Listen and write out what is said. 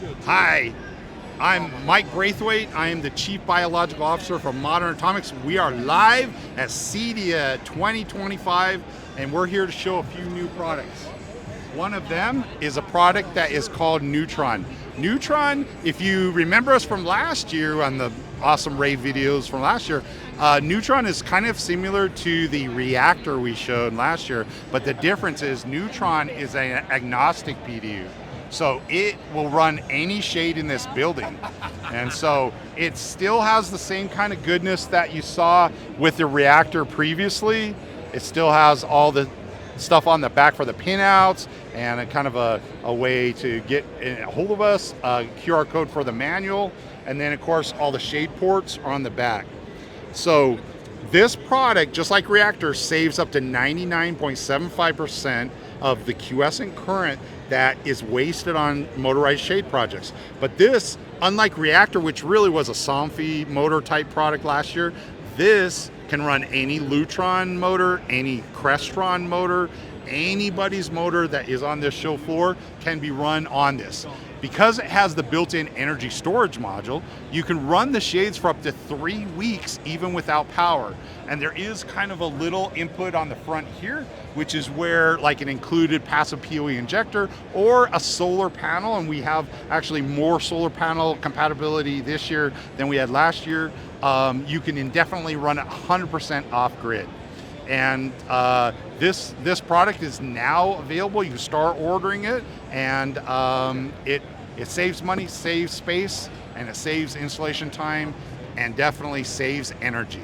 Hi, I'm Mike Braithwaite. I am the Chief Biological Officer for Modern Atomics. We are live at CEDIA 2025, and we're here to show a few new products. One of them is a product that is called Neutron. Neutron, if you remember us from last year on the awesome rAVe videos from last year, Neutron is kind of similar to the reactor we showed last year, but the difference is Neutron is an agnostic PDU. So it will run any shade in this building. And so it still has the same kind of goodness that you saw with the reactor previously. It still has all the stuff on the back for the pinouts and a kind of a way to get a hold of us, a QR code for the manual, and then of course all the shade ports are on the back. So this product, just like reactor, saves up to 99.75% of the quiescent current that is wasted on motorized shade projects. But this, unlike reactor, which really was a Somfy motor type product last year, this can run any Neutron motor, any Crestron motor, anybody's motor that is on this show floor can be run on this. Because it has the built-in energy storage module, you can run the shades for up to 3 weeks even without power. And there is kind of a little input on the front here, which is where like an included passive PoE injector or a solar panel, and we have actually more solar panel compatibility this year than we had last year. You can indefinitely run it 100% off grid. And this product is now available. You can start ordering it, and it saves money, saves space, and it saves installation time, and definitely saves energy.